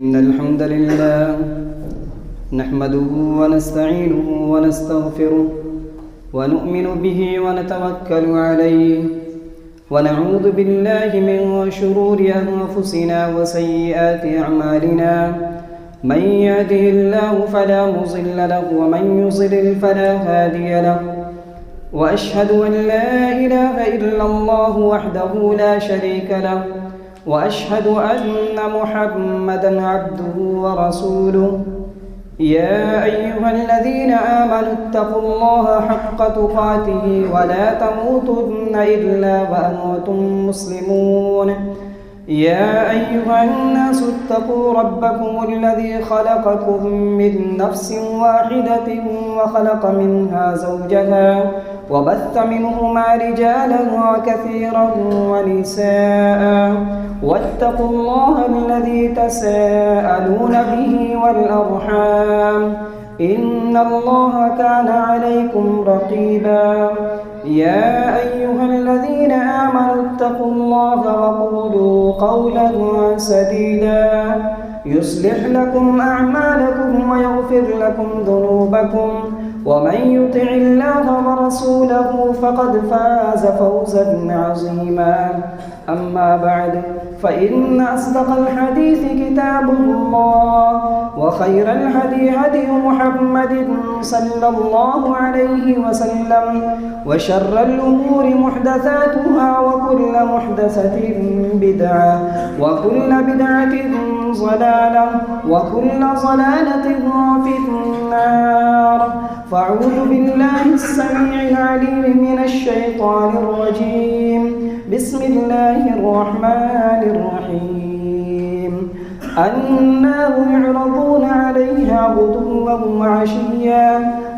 إن الحمد لله نحمده ونستعينه ونستغفره ونؤمن به ونتوكل عليه ونعوذ بالله من شرور أنفسنا وسيئات أعمالنا من يهده الله فلا مضل له ومن يضلل فلا هادي له وأشهد أن لا إله إلا الله وحده لا شريك له وأشهد أن محمدًا عبده ورسوله يا أيها الذين آمنوا اتقوا الله حق تقاته ولا تموتن إلا وأنتم مسلمون يا أيها الناس اتقوا ربكم الذي خلقكم من نفس واحدة وخلق منها زوجها وبث منهما رجالا كثيرا ونساء واتقوا الله الذي تساءلون به والأرحام إن الله كان عليكم رقيبا يا أيها الذين آمنوا اتقوا الله وقولوا قولا سديدا يصلح لكم أعمالكم ويغفر لكم ذنوبكم ومن يطع الله ورسوله فقد فاز فوزا عظيما أما بعد فإن أصدق الحديث كتاب الله وخير الهدي هدي محمد صلى الله عليه وسلم وشر الأمور محدثاتها وكل محدثة بدعة وكل بدعة ضلالة وكل ضلالة في النار فأعوذ بالله السميع العليم من الشيطان الرجيم بسم الله الرحمن الرحيم النار يعرضون عليها غدوا وعشيا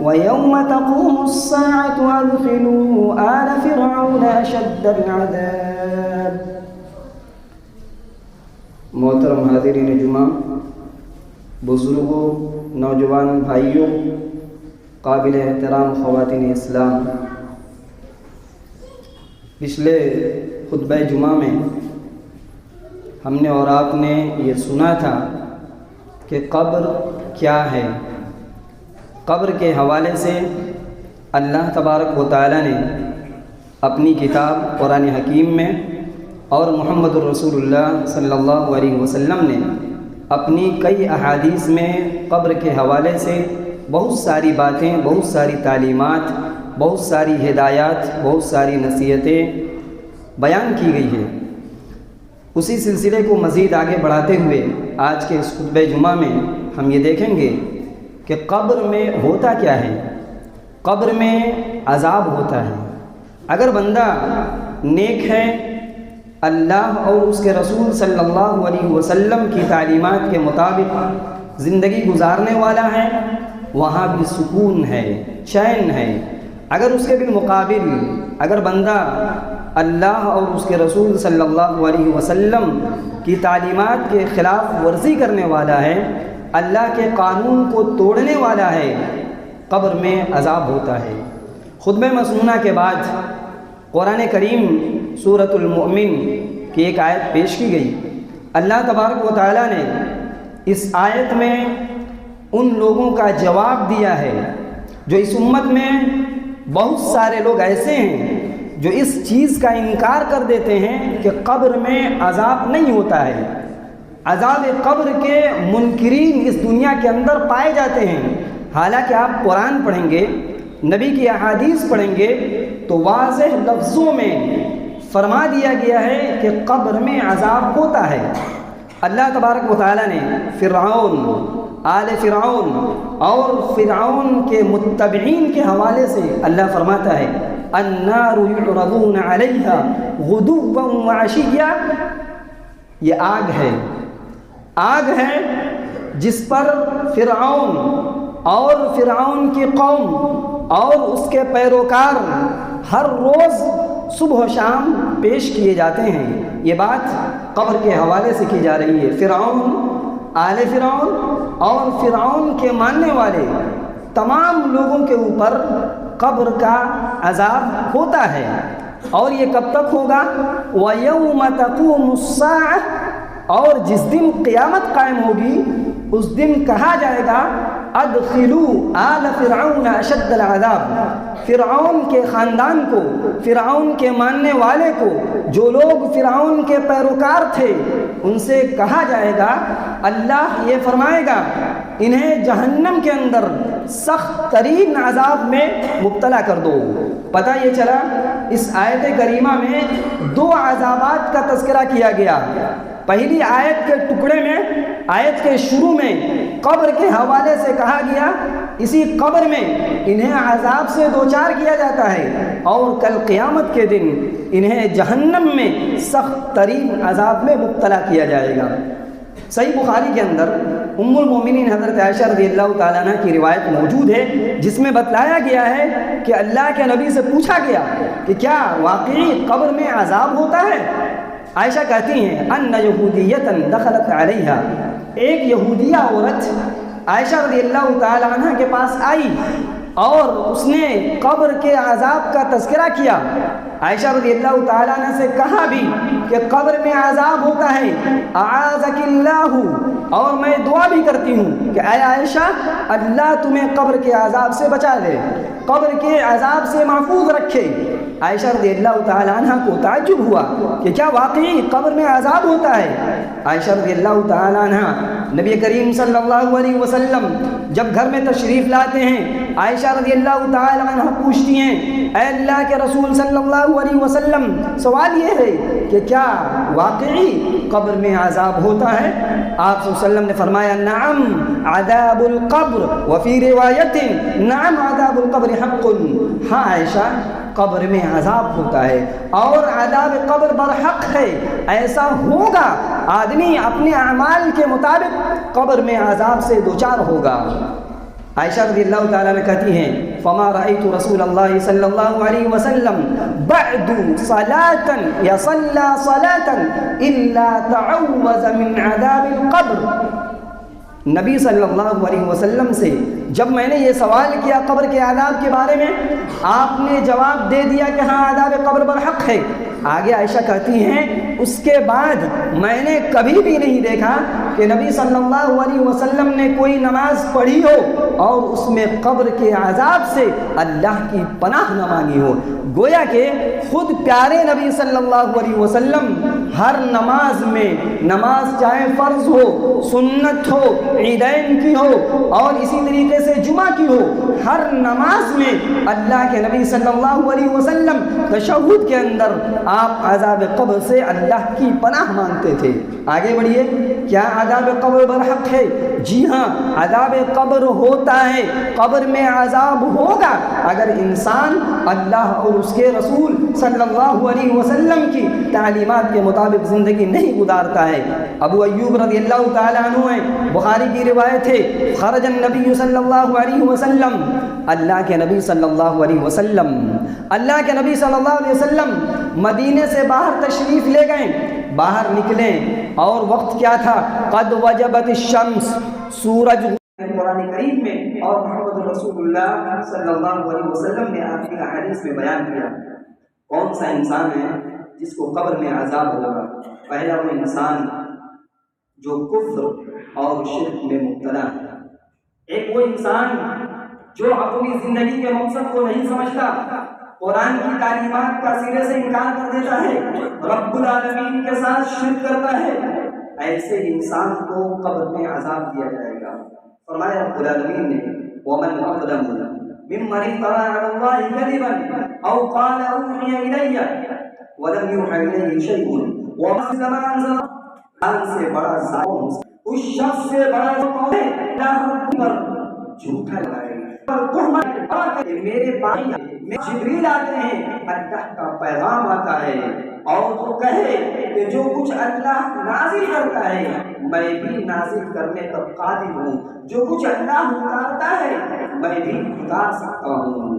ويوم تقوم الساعة أدخلوا آل فرعون أشد العذاب. محترم حاضرین جمعہ، بزرگوں، نوجوان بھائیوں، قابل احترام خواتین اسلام، پچھلے خطبہ جمعہ میں ہم نے اور آپ نے یہ سنا تھا کہ قبر کیا ہے. قبر کے حوالے سے اللہ تبارک و تعالی نے اپنی کتاب قرآن حکیم میں اور محمد الرسول اللہ صلی اللہ علیہ وسلم نے اپنی کئی احادیث میں قبر کے حوالے سے بہت ساری باتیں، بہت ساری تعلیمات، بہت ساری ہدایات، بہت ساری نصیحتیں بیان کی گئی ہے. اسی سلسلے کو مزید آگے بڑھاتے ہوئے آج کے اس خطبہ جمعہ میں ہم یہ دیکھیں گے کہ قبر میں ہوتا کیا ہے. قبر میں عذاب ہوتا ہے. اگر بندہ نیک ہے، اللہ اور اس کے رسول صلی اللہ علیہ وسلم کی تعلیمات کے مطابق زندگی گزارنے والا ہے، وہاں بھی سکون ہے، چین ہے. اگر اس کے بالمقابل اگر بندہ اللہ اور اس کے رسول صلی اللہ علیہ وسلم کی تعلیمات کے خلاف ورزی کرنے والا ہے، اللہ کے قانون کو توڑنے والا ہے، قبر میں عذاب ہوتا ہے. خطبہ مسنونہ کے بعد قرآن کریم سورۃ المؤمن کی ایک آیت پیش کی گئی. اللہ تبارک و تعالی نے اس آیت میں ان لوگوں کا جواب دیا ہے جو اس امت میں بہت سارے لوگ ایسے ہیں جو اس چیز کا انکار کر دیتے ہیں کہ قبر میں عذاب نہیں ہوتا ہے. عذاب قبر کے منکرین اس دنیا کے اندر پائے جاتے ہیں. حالانکہ آپ قرآن پڑھیں گے، نبی کی احادیث پڑھیں گے تو واضح لفظوں میں فرما دیا گیا ہے کہ قبر میں عذاب ہوتا ہے. اللہ تبارک و تعالی نے فرعون، آل فرعون اور فرعون کے متبعین کے حوالے سے اللہ فرماتا ہے النار یعرضون علیہا غدوا وعشیا. یہ آگ ہے، آگ ہے جس پر فرعون اور فرعون کی قوم اور اس کے پیروکار ہر روز صبح و شام پیش کیے جاتے ہیں. یہ بات قبر کے حوالے سے کی جا رہی ہے. فرعون، آل فرعون اور فرعون کے ماننے والے تمام لوگوں کے اوپر قبر کا عذاب ہوتا ہے. اور یہ کب تک ہوگا؟ وَيَوْمَ تَقُومُ السَّاعَةُ اور جس دن قیامت قائم ہوگی اس دن کہا جائے گا ادخلوا آل فرعون اشد العذاب، فرعون کے خاندان کو، فرعون کے ماننے والے کو، جو لوگ فرعون کے پیروکار تھے، ان سے کہا جائے گا، اللہ یہ فرمائے گا انہیں جہنم کے اندر سخت ترین عذاب میں مبتلا کر دو۔ پتہ یہ چلا اس آیت کریمہ میں دو عذابات کا تذکرہ کیا گیا۔ پہلی آیت کے ٹکڑے میں، آیت کے شروع میں قبر کے حوالے سے کہا گیا اسی قبر میں انہیں عذاب سے دوچار کیا جاتا ہے اور کل قیامت کے دن انہیں جہنم میں سخت ترین عذاب میں مبتلا کیا جائے گا۔ صحیح بخاری کے اندر ام المومنین حضرت عائشہ رضی اللہ تعالیٰ عنہ کی روایت موجود ہے جس میں بتلایا گیا ہے کہ اللہ کے نبی سے پوچھا گیا کہ کیا واقعی قبر میں عذاب ہوتا ہے؟ عائشہ کہتی ہیں ان یہودیۃ دخلت علیہا، ایک یہودیہ عورت عائشہ رضی اللہ تعالیٰ عنہ کے پاس آئی اور اس نے قبر کے عذاب کا تذکرہ کیا۔ عائشہ رضی اللہ تعالیٰ عنہ سے کہا بھی کہ قبر میں عذاب ہوتا ہے، اعاذک اللہ، اور میں دعا بھی کرتی ہوں کہ اے عائشہ اللہ تمہیں قبر کے عذاب سے بچا دے، قبر کے عذاب سے محفوظ رکھے۔ عائشہ رضی اللہ تعالیٰ عنہ کو تعجب ہوا کہ کیا واقعی قبر میں عذاب ہوتا ہے؟ عائشہ رضی اللہ تعالیٰ عنہ نبی کریم صلی اللہ علیہ وسلم جب گھر میں تشریف لاتے ہیں، عائشہ رضی اللہ تعالیٰ عنہ پوچھتی ہیں اے اللہ کے رسول صلی اللہ علیہ وسلم، سوال یہ ہے کہ کیا واقعی قبر میں عذاب ہوتا ہے؟ آپ صلی اللہ علیہ وسلم نے فرمایا نعم عذاب القبر، وفی روایت نعم عذاب القبر حق، ہاں عائشہ قبر میں عذاب ہوتا ہے اور عذاب قبر برحق ہے، ایسا ہوگا، آدمی اپنے اعمال کے مطابق قبر میں عذاب سے دوچار ہوگا۔ عائشہ رضی اللہ تعالیٰ نے کہتی ہیں فما رأیت رسول اللہ صلی اللہ علیہ وسلم بعد صلاة یصلی صلاة الا تعوذ من عذاب القبر، نبی صلی اللہ علیہ وسلم سے جب میں نے یہ سوال کیا قبر کے عذاب کے بارے میں، آپ نے جواب دے دیا کہ ہاں عذاب قبر برحق ہے۔ آگے عائشہ کہتی ہیں اس کے بعد میں نے کبھی بھی نہیں دیکھا کہ نبی صلی اللہ علیہ وسلم نے کوئی نماز پڑھی ہو اور اس میں قبر کے عذاب سے اللہ کی پناہ نہ مانگی ہو۔ گویا کہ خود پیارے نبی صلی اللہ علیہ وسلم ہر نماز میں، نماز چاہے فرض ہو، سنت ہو، عیدین کی ہو اور اسی طریقے سے جمعہ کی ہو، ہر نماز میں اللہ کے نبی صلی اللہ علیہ وسلم تشہد کے اندر آپ عذاب قبر سے اللہ کی پناہ مانگتے تھے۔ آگے بڑھیے، کیا عذاب قبر برحق ہے؟ جی ہاں، عذاب قبر ہوتا ہے، قبر میں عذاب ہوگا اگر انسان اللہ اور اس کے رسول صلی اللہ علیہ وسلم کی تعلیمات کے مطابق زندگی نہیں گزارتا ہے۔ ابو ایوب رضی اللہ تعالیٰ عنہ ہے، بخاری کی روایت ہے، خرج النبی صلی اللہ علیہ وسلم، اللہ کے نبی صلی اللہ علیہ وسلم، اللہ کے نبی صلی اللہ علیہ وسلم مدینے سے باہر تشریف لے گئے، باہر نکلے اور وقت کیا تھا؟ قد وجبت الشمس، سورج قرآن کریم میں اور محمد رسول اللہ صلی اللہ علیہ وسلم نے آپ کی حدیث میں بیان کیا۔ کون سا انسان ہے جس کو قبر میں عذاب ہوگا؟ پہلا وہ انسان جو کفر اور شرک میں مبتلا ہے، ایک وہ انسان جو اپنی زندگی کے مقصد کو نہیں سمجھتا، قرآن کی تعلیمات کا سرے سے انکار کر دیتا ہے، رب العالمین کے ساتھ شرک کرتا ہے، ایسے انسان کو قبر میں عذاب دیا جائے گا۔ فرمایا رب العالمین نے وَمَنْ أَظْلَمُ مِمَّنِ افْتَرَىٰ عَلَى اللَّهِ كَذِبًا أَوْ قَالَ أُوحِيَ إِلَيَّ وَلَمْ يُوحَ إِلَيْهِ شَيْءٌ وَمَثْلَ مَا أَنزَلَ، سے بڑا ظالم اس شخص سے بڑا کون ہے؟ اللہ پر جھوٹا لگائے پر تہمت کہ میرے بھائی میں جبریل آتے ہیں، اللہ کا پیغام آتا ہے اور تو کہے کہ جو کچھ اللہ نازل کرتا ہے میں بھی نازل کرنے پر قادر ہوں، جو کچھ اللہ اتارتا ہے میں بھی اتار سکتا ہوں۔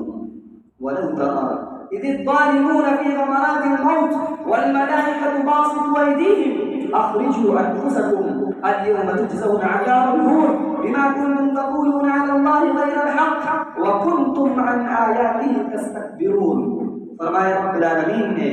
وَلَوْ تَرَىٰ إِذِ الظَّالِمُونَ فِي غَمَرَاتِ الْمَوْتِ وَالْمَلَائِكَةُ بَاسِطُو أَيْدِيهِمْ أَخْرِجُوا أَنفُسَكُمْ الْيَوْمَ تُجْزَوْنَ عَذَابَ الْهُونِ بِمَا كُنتُمْ تَقُولُونَ عَلَى اللَّهِ غَيْرَ الْحَقِّ وَكُنتُمْ عَنْ آيَاتِهِ تَسْتَكْبِرُونَ۔ فرمایا رب العالمین نے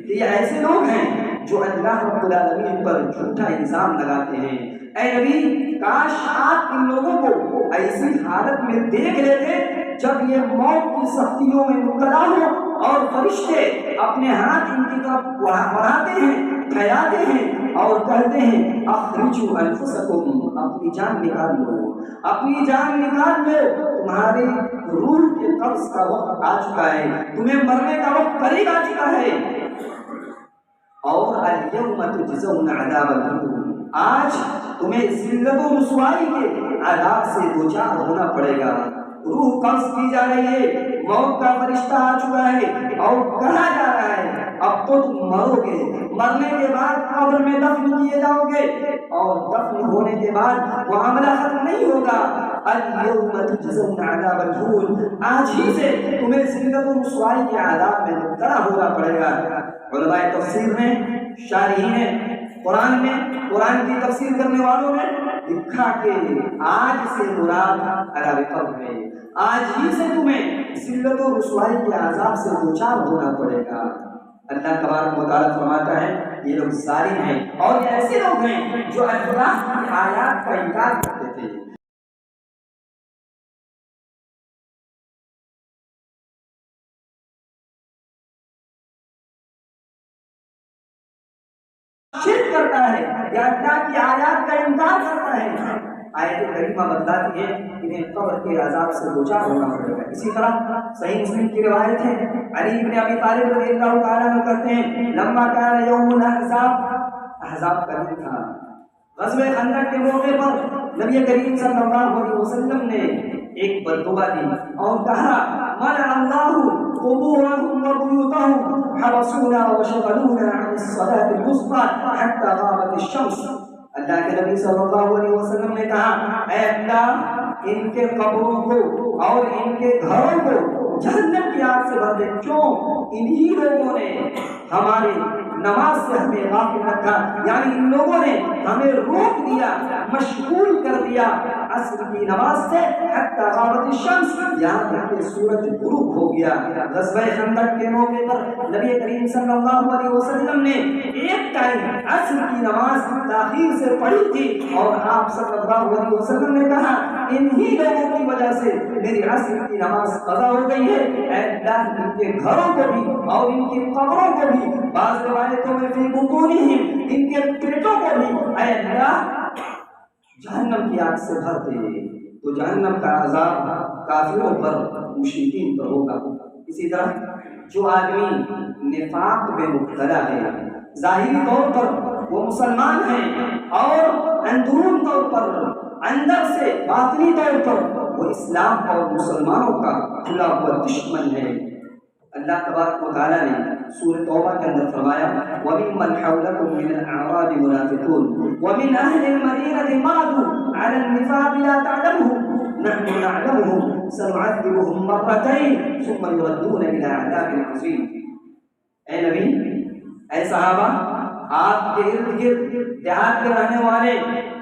کہ یہ ایسے لوگ ہیں جو اللہ رب العالمین پر جھوٹا الزام لگاتے ہیں۔ اے نبی، کاش آپ ان لوگوں کو ایسی حالت میں دیکھ لیتے جب یہ موت کی سختیوں میں مبتلا ہو اور فرشتے اپنے ہاتھ ان کی طرف بڑھاتے ہیں، پھیلاتے ہیں اور کہتے ہیں اخرجوا انفسکم، اپنی جان نکال لو، اپنی جان نکال لو، تمہاری روح کے قبض کا وقت آ چکا ہے، تمہیں مرنے کا وقت قریب آ چکا ہے۔ اور الیوم تجزون عذاب الہون، آج تمہیں ذلت و رسوائی کے عذاب سے دوچار ہونا پڑے گا۔ روح قبض کی جا رہی ہے، موت کا فرشتہ آ چکا ہے اور کہا جا رہا ہے اب تو تم مرو گے، مرنے کے بعد قبر میں دفن کیے جاؤ گے اور دفن ہونے کے بعد معاملہ ختم نہیں ہوگا۔ الیوم تجزون عذاب الہون، آج ہی سے تمہیں ذلت و رسوائی کے عذاب میں مبتلا ہونا پڑے گا۔ علماء تفسیر نے، شارحین قرآن میں، قرآن کی تفسیر کرنے والوں نے لکھا کہ آج سے مراد عذاب قبر ہے، آج ہی سے تمہیں ذلت و رسوائی کے عذاب سے دوچار ہونا پڑے گا۔ اللہ تبارک و تعالیٰ فرماتا ہے یہ لوگ ظالم ہیں اور یہ ایسے لوگ ہیں جو اللہ کی آیات کا انکار کرتے تھے۔ شرک کرتا ہے یا اللہ کی آیات کا انکار کرتا ہے، آیت کریمہ بتلاتی ہے انہیں قبر کے عذاب سے دوچار ہونا پڑے گا۔ اسی طرح صحیح مسلم کی روایت ہے، علی بن ابی طالب رضی اللہ تعالیٰ عنہ کہتے ہیں لما کان یوم الاحزاب، احزاب کا دن تھا، غزوہ خندق کے موقع پر نبی کریم صلی اللہ علیہ وسلم نے ایک بددعا دی اور کہا منع اللہ قبورهم وبیوتهم حبسونا وشغلونا عن الصلاة الوسطى حتى غابت الشمس۔ اللہ کے نبی صلی اللہ علیہ وسلم نے کہا اے اللہ ان کے قبروں کو اور ان کے گھروں کو جہنم کی آگ سے بھر دے، کیوں؟ انہی لوگوں نے ہماری نماز سے ہمیں غافل رکھا، یعنی ان لوگوں نے ہمیں روک دیا، مشغول کر دیا عصر کی نماز سے حتی غابت الشمس، یہاں تک کہ سورج غروب ہو گیا۔ غزوہ خندق کے موقع پر نبی کریم صلی اللہ علیہ وسلم نے ایک ٹائم عصر کی نماز تاخیر سے پڑھی تھی اور آپ صلی اللہ علیہ وسلم نے کہا انہی لوگوں کی وجہ سے میری عصر کی نماز قضا ہو گئی ہے۔ اے اللہ ان کے گھروں کو بھی اور ان کی قبروں کو بھی، بعض روایتوں میں فی بطونہم، ان کے پیٹوں کو بھی اے اللہ جہنم کی آگ سے بھر دے۔ تو جہنم کا عذاب کافروں پر، مشرکین پر ہوگا۔ اسی طرح جو آدمی نفاق میں مبتلا ہے، ظاہری طور پر وہ مسلمان ہیں اور اندرون طور پر، اندر سے باطنی طور پر وہ اسلام اور مسلمانوں کا کھلا ہوا دشمن ہے، اللہ تبارک و تعالیٰ نے سورۃ توبہ کے اندر فرمایا وَمِمَّنْ حَوْلَكُمْ مِنَ الْأَعْرَابِ مُنَافِقُونَ وَمِنْ أَهْلِ الْمَدِينَةِ مَرَدُوا عَلَى النِّفَاقِ لَا تَعْلَمُهُمْ نَحْنُ نَعْلَمُهُمْ سَنُعَذِّبُهُمْ مَرَّتَيْنِ ثُمَّ يُرَدُّونَ إِلَىٰ عَذَابٍ عَظِيمٍ۔ اے نبی، اے صحابہ، آپ کے ارد گرد دیہات کے رہنے والے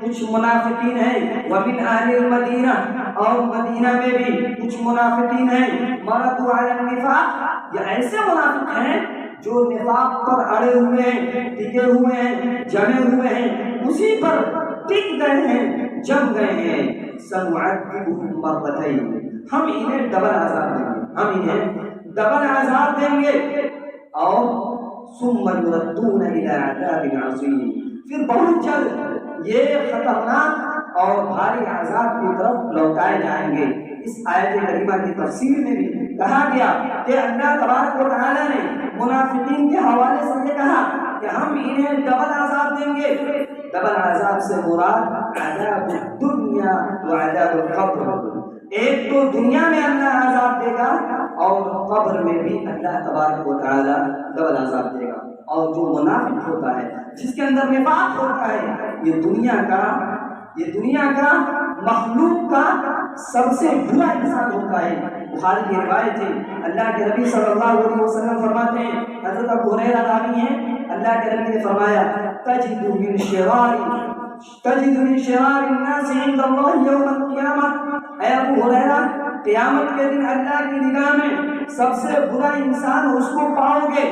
کچھ منافقین ہیں، وَمِنْ أَهْلِ الْمَدِينَةِ، اور مدینہ میں بھی کچھ منافقین ہیں، مَرَدُوا عَلَى النِّفَاقِ، یہ ایسے منافق ہیں جو نفاق پر اڑے ہوئے ہیں، ٹکے ہوئے ہیں، جمے ہوئے ہیں، اسی پر ٹک گئے ہیں، جم گئے ہیں۔ سَنُعَذِّبُهُمْ مَرَّتَيْنِ، ہم انہیں ڈبل عذاب دیں گے، ہم انہیں ڈبل عذاب دیں گے، اور ثُمَّ يُرَدُّونَ إِلَىٰ عَذَابٍ عَظِيمٍ، پھر بہت جلد یہ خطرناک اور بھاری عذاب کی طرف لوٹائے جائیں گے۔ اس آیت کریمہ کی تفسیر میں بھی کہا گیا کہ اللہ تبارک و تعالیٰ نے منافقین کے حوالے سے یہ کہا کہ ہم انہیں ڈبل عذاب دیں گے۔ ڈبل عذاب سے مراد عذاب الدنیا و عذاب القبر، ایک تو دنیا میں اللہ عذاب دے گا اور قبر میں بھی اللہ تبارک و تعالیٰ ڈبل عذاب دے گا۔ اور جو منافق ہوتا ہے، جس کے اندر نفاق ہوتا ہے، یہ دنیا کا مخلوق کا سب سے برا انسان ہوتا ہے۔ بخاری کی روایت ہے، اللہ کے نبی صلی اللہ علیہ وسلم فرماتے ہیں، حضرت ابو ہریرہ راوی ہیں، اللہ کے نبی نے فرمایا تجد من شرار الناس عند اللہ یوم القیامہ، اے ابو ہریرہ قیامت کے دن اللہ کی نگاہ میں سب سے برا انسان اس کو پاؤ گے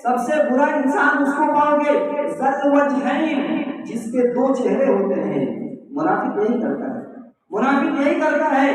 سب سے برا انسان اس کو پاؤ گے ذل وجہین، جس کے دو چہرے ہوتے ہیں۔ منافق یہی کرتا ہے، منافق یہی کرتا ہے،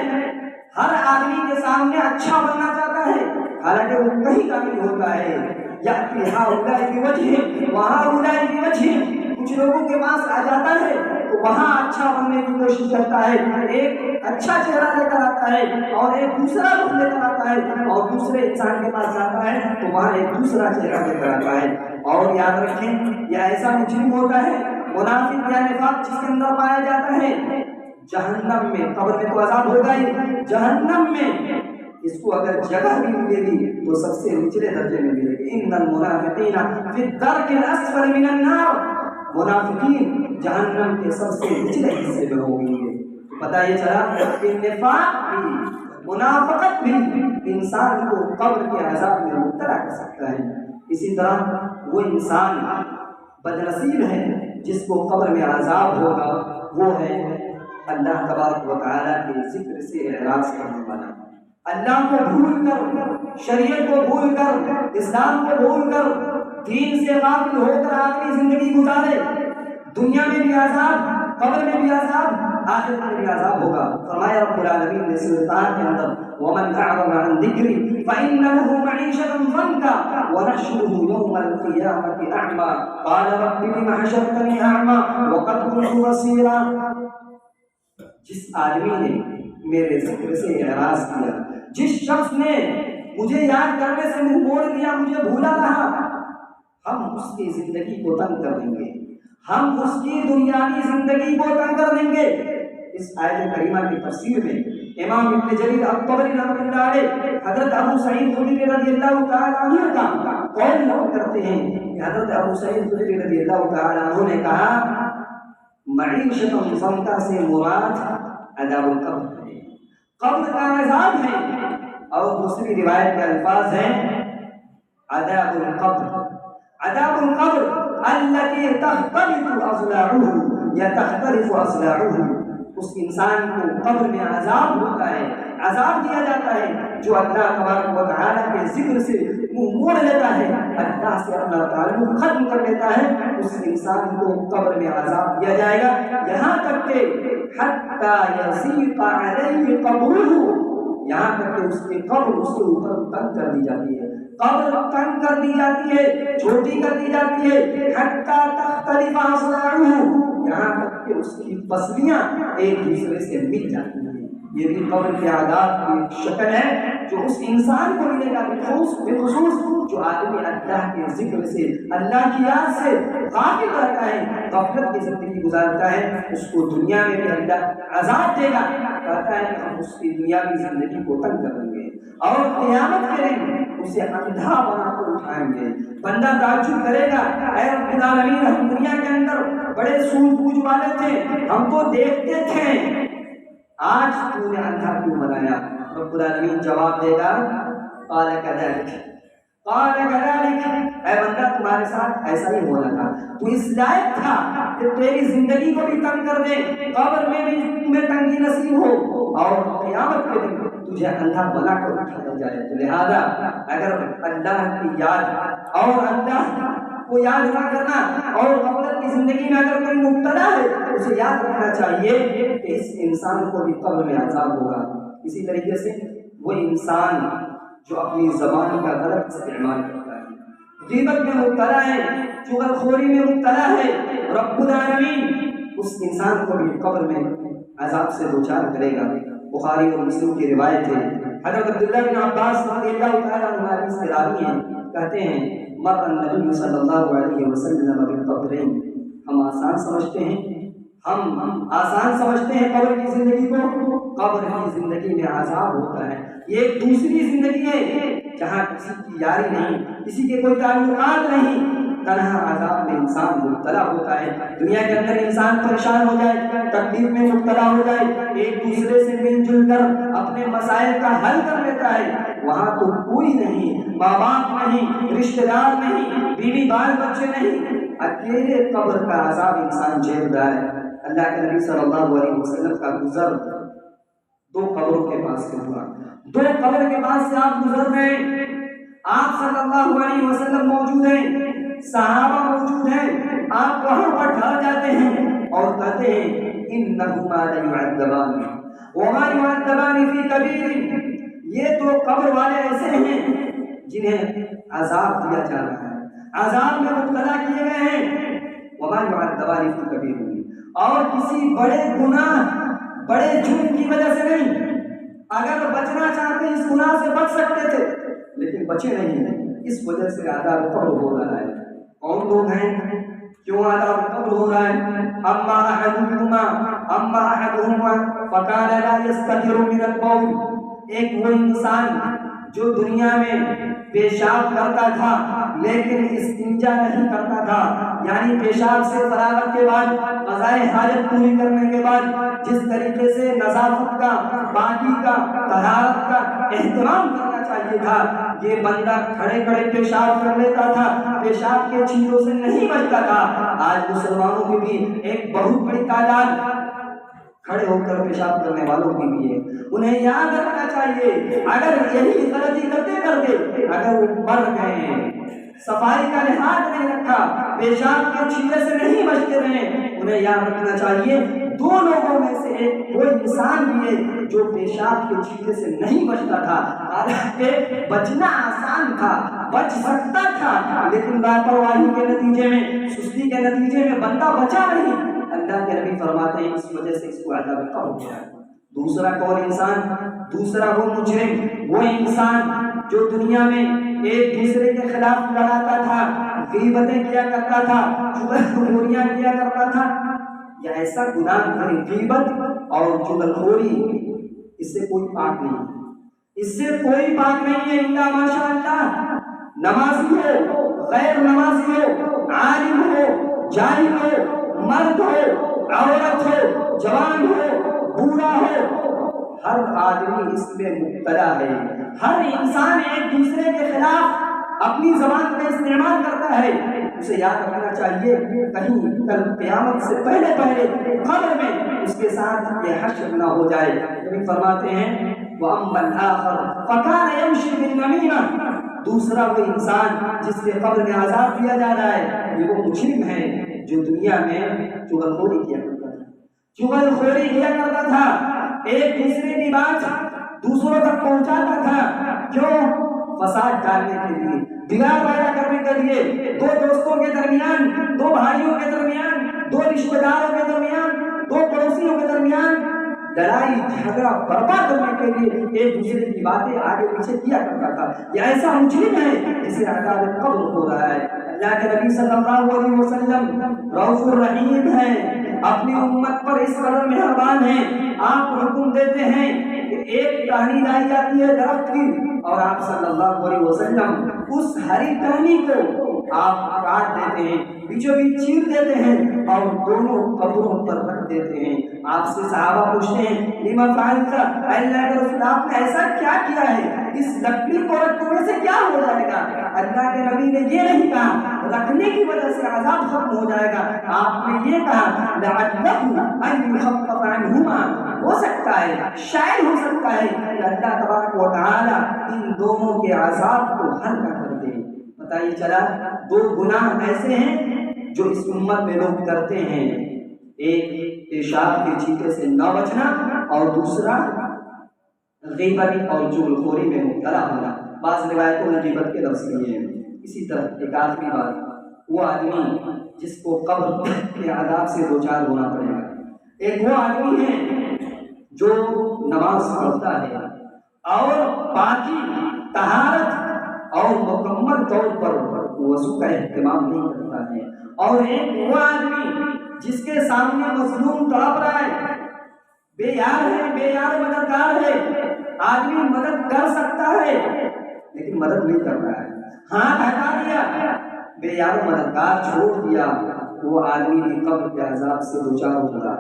ہر آدمی کے سامنے اچھا بننا چاہتا ہے، حالانکہ وہ کہیں کا نہیں ہوتا ہے۔ یأتی ہؤلاء بوجہ وہؤلاء بوجہ، کچھ لوگوں کے پاس آ جاتا ہے تو وہاں اچھا بننے کی کوشش کرتا ہے، ایک اچھا چہرہ لے کر آتا ہے اور ایک دوسرا روپ لے کر آتا ہے، اور دوسرے انسان کے پاس جاتا ہے تو وہاں ایک دوسرا چہرہ لے کر آتا ہے۔ اور یاد رکھیں یہ ایسا مجرم ہوتا ہے، منافق یا نفاق جس کے اندر پایا جاتا ہے، جہنم میں، قبر میں تو عذاب ہوگا ہی، جہنم میں اس کو اگر جگہ بھی ملے گی تو سب سے نچلے درجے میں ملے گی۔ ان المنافقین فی الدرک الاسفل من النار، منافقین جہنم کے سب سے نچلے حصے میں ہوں گے۔ پتہ یہ چلا کہ نفاق بھی، منافقت بھی انسان کو قبر کے عذاب میں مبتلا کر سکتا ہے۔ اسی طرح وہ انسان بدنصیب ہے جس کو قبر میں عذاب ہوگا، وہ ہے اللہ تبارک و تعالیٰ کے ذکر سے اعراض کرنے والا، اللہ کو بھول کر، شریعت کو بھول کر، اسلام کو بھول کر، دین سے غافل ہو کر آخری زندگی گزارے، دنیا میں بھی عذاب، قبر میں بھی عذاب، آخرت میں بھی عذاب ہوگا۔ فرمایا رب العالمین نے سورۃ طٰہٰ کے اندر وَمَنْ أَعْرَضَ عَنْ ذِكْرِي فَإِنَّ لَهُ مَعِيشَةً ضَنكًا وَنَحْشُرُهُ يَوْمَ الْقِيَامَةِ أَعْمَىٰ قَالَ رَبِّ لِمَ حَشَرْتَنِي أَعْمَىٰ وَقَدْ كُنتُ بَصِيرًا۔ جس آدمی نے میرے ذکر سے اعراض کیا، جس شخص نے مجھے یاد کرنے سے منہ موڑ لیا، مجھے بھولا رہا، ہم اس کی زندگی کو تنگ کر دیں گے، ہم اس کی دنیاوی زندگی کو تنگ کر دیں گے۔ اس آیت کریمہ کی تفسیر میں امام ابن جریر الطبری رحمۃ اللہ علیہ حضرت ابو سعید خدری رضی اللہ تعالیٰ عنہ کا قول نقل کرتے ہیں کہ حضرت ابو سعید خدری رضی اللہ تعالیٰ عنہ نے کہا معیشت ضنکا سے مراد عذاب القبر ہے، قبر کا عذاب ہے، اور دوسری روایت کے الفاظ ہیں عذاب القبر، عذاب القبر التي تختلف اضلاعه یا تختلف اضلاعه، اس انسان کو قبر میں عذاب ہوتا ہے، عذاب دیا جاتا ہے جو اللہ تبارک و تعالیٰ کے ذکر سے منہ موڑ لیتا ہے، اللہ سے اپنا تعلق ختم کر لیتا ہے، اس انسان کو قبر میں عذاب دیا جائے گا، یہاں تک کہ حتی یضیق علیہ قبرہ، یہاں تک کہ اس کی قبر اس کے اوپر تنگ کر دی جاتی ہے، قبر تنگ کر دی جاتی ہے، چھوٹی کر دی جاتی ہے، حتی تختلف اضلاعہ، یہاں تک کہ اس کی پسلیاں ایک دوسرے سے مل جاتی ہیں۔ یہ بھی قبر کے عذاب کی ایک شکل ہے جو اس انسان کو ملے گا، بالخصوص جو آدمی اللہ کے ذکر سے، اللہ کی یاد سے غافل رہتا ہے، غفلت کی زندگی گزارتا ہے، اس کو دنیا میں بھی اللہ عذاب دے گا، کہتا ہے کہ ہم اس کی دنیاوی زندگی کو تنگ کر دیں گے، اور قیامت کے دن اسے اندھا بنا کر اٹھائیں گے۔ بندہ تعجب کرے گا، اے رب العالمین ہم دنیا کے اندر بڑے سوجھ بوجھ والے تھے، ہم تو دیکھتے تھے، آج تو نے اندھا کیوں بنایا؟ رب العالمین جواب دے گا قال كذلك، قال كذلك، اے بندہ تمہارے ساتھ ایسا ہی ہونا تھا، تو اس لائق تھا کہ تیری زندگی کو بھی تنگ کر دے، قبر میں بھی تمہیں تنگی نصیب ہو، اور قیامت کے دن تجھے اندھا بنا کر اٹھایا جائے۔ تو لہذا اگر اللہ کی یاد اور اللہ کو یاد نہ کرنا، اور غفلت کی زندگی میں اگر کوئی مبتلا ہے اسے یاد رکھنا چاہیے کہ اس انسان کو بھی قبر میں عذاب ہوگا۔ اسی طریقے سے وہ انسان جو اپنی زبان کا غلط استعمال کرتا ہے، غیبت میں مبتلا ہے، چغلخوری میں مبتلا ہے، رب العالمین اس انسان کو بھی قبر میں عذاب سے دوچار کرے گا۔ بخاری اور مسلم کی روایت ہے، حضرت عبداللہ بن عباس رضی اللہ تعالیٰ عنہ حدیث کے راوی ہیں، کہتے ہیں مر النبی صلی اللہ علیہ وسلم بالقبرین، ہم آسان سمجھتے ہیں قبر کی زندگی کو، قبر کی زندگی میں عذاب ہوتا ہے، یہ ایک دوسری زندگی ہے جہاں کسی کی یاری نہیں، کسی کے کوئی تعلقات نہیں، تنہا عذاب میں انسان مبتلا ہوتا ہے۔ دنیا کے اندر انسان پریشان ہو جائے، تکلیف میں مبتلا ہو جائے، ایک دوسرے سے مل جل کر اپنے مسائل کا حل کر لیتا ہے، وہاں تو کوئی نہیں، ماں باپ نہیں، رشتہ دار نہیں، بیوی بال بچے نہیں، اکیلے قبر کا عذاب انسان جھیل رہا ہے۔ اللہ کے نبی صلی اللہ علیہ وسلم کا گزر دو قبروں کے پاس سے ہوا، دو قبر کے پاس سے آپ گزر رہے ہیں، آپ صلی اللہ علیہ وسلم موجود ہیں، صحابہ موجود ہیں، آپ وہاں پر ٹھہر جاتے ہیں اور کہتے ہیں انہما لیعذبان وما یعذبان فی کبیر، یہ تو قبر والے ایسے ہیں جنہیں عذاب دیا جا رہا ہے، عذاب میں مبتلا کیے گئے ہیں، وما یعذبان فی کبیر، اور کسی بڑے گناہ بڑے جرم کی وجہ سے نہیں۔ اگر بچنا چاہتے اس گناہ سے بچ سکتے تھے لیکن بچے نہیں، اس وجہ سے عذاب قبر ہو رہا ہے۔ کون لوگ ہیں؟ کیوں عذاب قبر ہو رہا ہے؟ اما احدهما فكان لا يستتر من القول، ایک وہ انسان جو دنیا میں پیشاب کرتا تھا لیکن استنجا نہیں کرتا تھا، یعنی پیشاب سے فراغت کے بعد قضائے حاجت پوری کرنے کے بعد جس طریقے سے نظافت کا، پاکی کا، طہارت کا اہتمام کرنا چاہیے تھا، یہ بندہ کھڑے کھڑے پیشاب کر لیتا تھا، پیشاب کے چھینٹوں سے نہیں بچتا تھا۔ آج مسلمانوں کی بھی ایک بہت بڑی تعداد کھڑے ہو کر پیشاب کرنے والوں کی بھی ہے، انہیں یاد رکھنا چاہیے اگر یہی غلطی کرتے کرتے اگر وہ مر گئے، صفائی کا لحاظ نہیں رکھا، پیشاب کے چھینٹے سے نہیں بچتے رہے، انہیں یاد رکھنا چاہیے دو لوگوں میں سے ایک وہ انسان بھی ہے جو پیشاب کے چھینٹے سے نہیں بچتا تھا، حالانکہ بچنا آسان تھا، بچ سکتا تھا، لیکن لاپرواہی کے نتیجے میں، سستی کے نتیجے میں بندہ بچا نہیں۔ اللہ کے نبی فرماتے ہیں اس وجہ سے اس کو عذاب قبر ہو گیا۔ دوسرا کون انسان؟ دوسرا وہ مجرم، وہ انسان جو دنیا میں ایک دوسرے کے خلاف لڑاتا تھا، غیبتیں کیا کرتا تھا، چغلخوریاں کیا کرتا تھا، یا ایسا گناہ بھری غیبت اور چغلخوری، اس سے کوئی پاک نہیں، اس سے کوئی پاک نہیں ہے الا ماشاء اللہ۔ نمازی ہو، غیر نمازی ہو، عالم ہو، جاہل ہو، مرد ہو، عورت ہو، جوان ہو، بوڑھا ہو، ہر آدمی اس میں مبتلا ہے۔ ہر انسان ایک دوسرے کے خلاف اپنی زبان کا استعمال کرتا ہے، اسے یاد رکھنا چاہیے کہیں کل قیامت سے پہلے قبر میں اس کے ساتھ یہ حشر نہ ہو جائے۔ نبی فرماتے ہیں وَأَمَّا الْآخَرُ فَكَانَ يَمْشِي بِالنَّمِيمَةِ، دوسرا وہ انسان جس کے قبر میں عذاب دیا جا رہا ہے، یہ وہ مجرم ہے جو دنیا میں چغلخوری کیا کرتا تھا، چغلخوری کیا کرتا تھا، ایک دوسرے کی بات دوسروں تک پہنچاتا تھا، کیوں؟ فساد ڈالنے کے لیے، بگاڑ پیدا کرنے کے لیے، دو دوستوں کے درمیان، دو بھائیوں کے درمیان، دو رشتہ داروں کے درمیان، دو پڑوسیوں کے درمیان لڑائی جھگڑا برپا کرنے کے لیے ایک دوسرے کی باتیں آگے پیچھے کیا کرتا تھا۔ یہ ایسا مجرم ہے جسے عذاب قبر ہو رہا ہے۔ اللہ کے نبی صلی اللہ علیہ وسلم رؤوف الرحیم ہیں، اپنی امت پر اس قدر مہربان ہیں، آپ حکم دیتے ہیں کہ ایک ٹہنی لائی جاتی ہے درخت کی، اور آپ صلی اللہ علیہ وسلم اس ہری ٹہنی کو آپ کاٹ دیتے ہیں، بیچوں بیچ چیر دیتے ہیں اور دونوں قبروں پر رکھ دیتے ہیں۔ آپ سے صحابہ پوچھتے ہیں لما فعلت، اللہ کے رسول آپ نے ایسا کیا کیا ہے، اس لکڑی کو رکھنے سے کیا ہو جائے گا؟ اللہ کے نبی نے یہ نہیں کہا رکھنے کی وجہ سے عذاب ختم ہو جائے گا، آپ نے یہ کہا لعلہ ان يخفف عنہما، ہو سکتا ہے، شاید ہو سکتا ہے کہ اللہ تبارک و تعالی ان دونوں کے عذاب کو ہلکا کر دے۔ پتہ یہ چلا دو گناہ ایسے ہیں جو اس امت میں لوگ کرتے ہیں، ایک پیشاب کے چھینٹے سے نہ بچنا اور دوسرا غیبت اور چغلخوری میں مبتلا ہونا۔ بعض روایتوں میں غیبت کے لفظ لیے ہیں۔ اسی طرح ایک آخری بات، وہ آدمی جس کو قبر کے عذاب سے دوچار ہونا پڑے گا، ایک وہ آدمی ہے جو نماز پڑھتا ہے اور پاکی، طہارت اور مکمل طور پر وضو کا اہتمام نہیں کرتا ہے، اور ایک وہ آدمی جس کے سامنے مظلوم تڑپ رہا ہے، بے یار ہے، بے یار مددگار ہے، آدمی مدد کر سکتا ہے لیکن مدد نہیں کر رہا ہے، ہاتھ ہٹا دیا، بے یار مددگار چھوڑ دیا، وہ آدمی بھی قبر کے عذاب سے دوچار ہو رہا ہے۔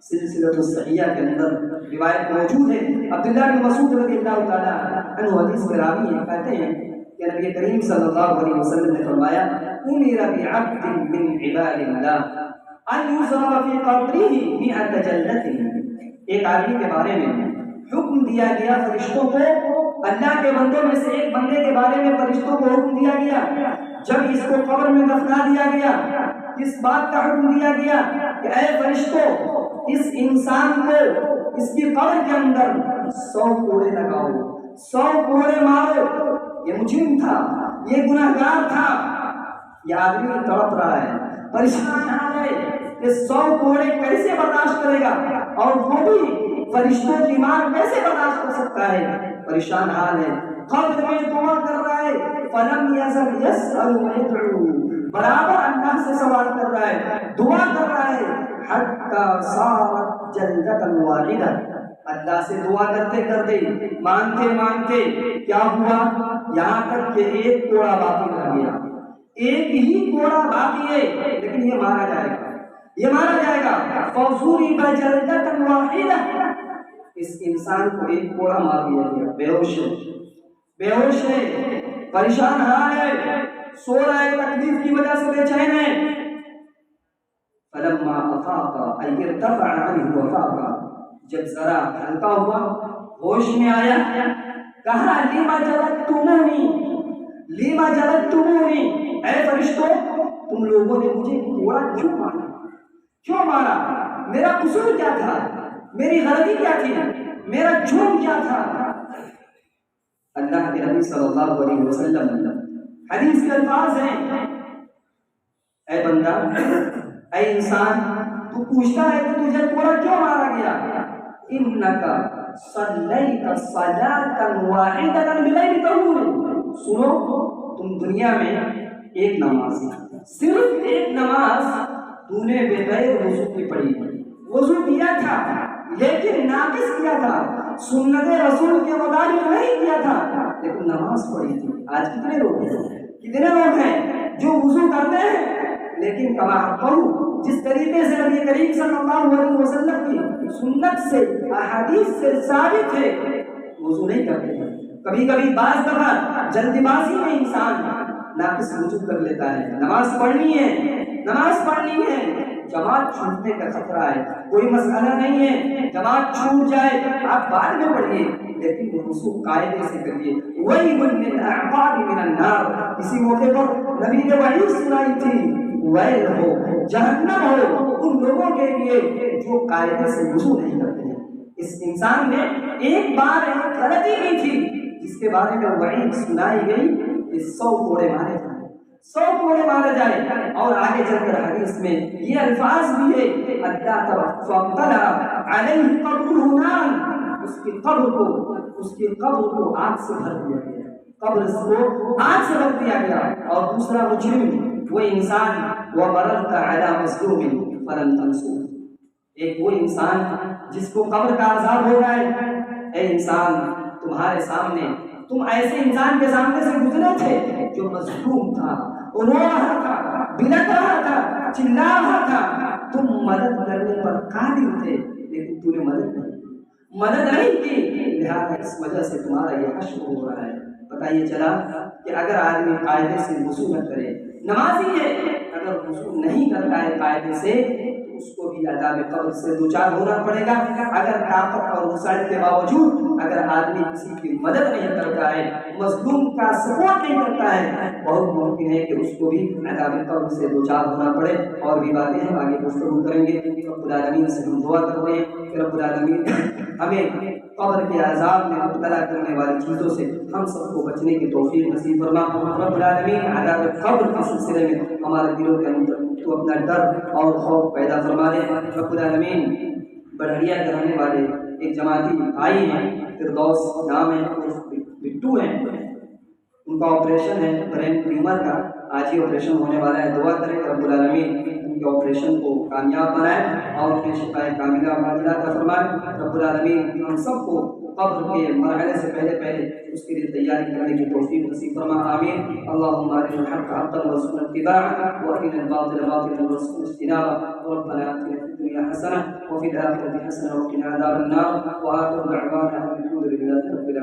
سلسلۃ الصحیحہ کے اندر روایت موجود ہے، عبداللہ بن مسعود رضی اللہ تعالیٰ عنہ حدیث کے راوی ہیں، کہتے ہیں کہ نبی کریم صلی اللہ علیہ وسلم نے فرمایا امر بعبد من عباد اللہ ان یضرب فی قبرہ 100 جلدۃ، ایک آدمی کے بارے میں حکم دیا گیا فرشتوں کو اللہ کے بندوں میں سے ایک بندے کے بارے میں فرشتوں کو حکم دیا گیا جب اس کو قبر میں دفنا دیا گیا، اس بات کا حکم دیا گیا کہ اے فرشتوں اس انسان کو اس کی قبر کے اندر 100 کوڑے لگاؤ، 100 کوڑے مارو۔ یہ مجرم تھا، یہ گناہگار تھا، یہ آدمی تڑپ رہا ہے، پریشان ہے کہ 100 کوڑے کیسے برداشت کرے گا، اور وہ بھی فرشتوں کی مار کیسے برداشت کر سکتا ہے، پریشان حال ہے، قبر میں دعا کر رہا ہے، فلم یزل یسأل ویدعو، برابر اللہ سے سوال کر رہا ہے، دعا کر رہا ہے، حتی صارت جلدۃ واحدہ، اللہ سے دعا کرتے کرتے مانتے مانتے کیا ہوا، یہاں تک کہ ایک کوڑا باقی رہ گیا، ایک ہی کوڑا باقی ہے، لیکن یہ مارا جائے گا، یہ مارا جائے گا، فضرب جلدۃ واحدہ، اس انسان کو ایک کوڑا مار دیا گیا، بے ہوش ہے، بے ہوش ہے، پریشان حال ہے، سو رہا ہے، تکلیف کی وجہ سے بے چین ہے۔ فلما افاق ای ارتفع عنہ وفاق، جب ذرا ہلکا ہوا، ہوش میں آیا، کہا لما جلدتمونی، لما جلدتمونی، اے فرشتوں تم لوگوں نے مجھے کوڑا کیوں مارا، کیوں مارا، میرا قصور کیا تھا، میری غلطی کیا تھی، میرا جرم کیا تھا۔ اللہ کے نبی صلی اللہ علیہ وسلم حدیث کے الفاظ ہیں، اے بندہ، اے انسان، تو پوچھتا ہے کہ تجھے کوڑا کیوں مارا گیا، انکا صلیت صلاۃ واحدۃ بغیر طہور، سنو تم دنیا میں ایک نماز، صرف ایک نماز تو نے بغیر وضو کی پڑھی، وضو کیا تھا لیکن ناقص کیا تھا، سنت رسول کے مطابق نہیں کیا تھا، لیکن نماز پڑھی تھی۔ آج کتنے لوگ ہیں، کتنے لوگ ہیں جو وضو کرتے ہیں لیکن کما حقہ، جس طریقے سے نبی کریم صلی اللہ علیہ وسلم کی سنت سے احادیث سے ثابت ہے، وضو نہیں کرتے ہیں۔ کبھی کبھی بعض دفعہ جلدی بازی میں انسان ناقص وضو کر لیتا ہے، نماز پڑھنی ہے، نماز پڑھنی ہے، جماعت چھوٹنے کا خطرہ ہے، کوئی مسئلہ نہیں ہے، جماعت چھوٹ جائے آپ بعد میں پڑھیے، لیکن وضو قاعدے سے کریے۔ وَيْلٌ لِّلْأَعْقَابِ مِنَ النَّارِ، اسی موقع پر نبی نے وحی سنائی تھی، ویل ہو، جہنم ہو ان لوگوں کے لیے جو قاعدے سے وضو نہیں کرتے ہیں۔ اس انسان نے ایک بار ایک غلطی کی تھی جس کے بارے میں وعید سنائی گئی کہ 100 کوڑے مارے جائیں، 100 کوڑے مارے جائیں، اور آگے چل کر حدیث میں یہ الفاظ بھی ہے، اللہ طرف فَاطَّلَعَ عَلَيْهِ قَبْرُهُ نَارٌ، اس کی قبر کو آگ سے بھر دیا گیا، قبر کو آگ سے بھر دیا گیا۔ اور دوسرا مجرم وہ انسان، وَمَرَرْتَ عَلَى مَظْلُومٍ فَلَمْ تَنْصُرْهُ، ایک وہ انسان جس کو قبر کا عذاب ہو رہا ہے، اے انسان تمہارے سامنے، تم ایسے انسان کے سامنے سے گزرے تھے جو مظلوم تھا، رو رہا تھا، بلک رہا تھا، چلا رہا تھا، تم مدد کرنے پر قادر تھے لیکن تم نے مدد نہیں کی، لہذا اس وجہ سے تمہارا یہ حشر ہو رہا ہے۔ پتہ یہ چلا کہ اگر آدمی قاعدے سے وضو نہ کرے، نمازی ہے، اگر وضو نہیں کرتا ہے قاعدے سے تو اس کو بھی عذاب قبر سے دوچار ہونا پڑے گا۔ اگر طاقت اور وسائل کے باوجود اگر آدمی کسی کی مدد نہیں کرتا ہے، مظلوم کا سپورٹ نہیں کرتا ہے، بہت ممکن ہے کہ اس کو بھی عذاب قبر سے دوچار ہونا پڑے۔ اور بھی باتیں ہم آگے گفتگو کریں گے۔ رب العالمین سے ہم دعا کرتے ہیں کہ رب العالمین ہمیں قبر کے عذاب میں مبتلا کرنے والی چیزوں سے ہم سب کو بچنے کی توفیق نصیب فرما۔ رب العالمین عذاب قبر کے سلسلے میں ہمارے دلوں کے اندر تو اپنا ڈر اور خوف پیدا فرما دے۔ رب العالمین بڑھڑیا کے رہنے والے ایک جماعتی بھائی ہیں، فردوس نام ہے، بٹو ہیں، ان کا آپریشن ہے برین ٹیومر کا، آج ہی آپریشن ہونے والا ہے۔ دعا کریں کہ رب العالمین ان کے آپریشن کو کامیاب بنائے اور انہیں شفا کاملہ عطا فرمائے۔ رب العالمین ہم سب کو قبر کے مرحلے سے پہلے اس کے لیے تیاری کرنے کی توفیق نصیب فرما، آمین۔ اللہم ارنا الحق حقا وارزقنا اتباعه وارنا الباطل باطلا وارزقنا اجتنابه، ربنا آتنا في الدنيا حسنة وفي الآخرة حسنة وقنا عذاب النار، وآخر دعوانا الحمد لله رب العالمين۔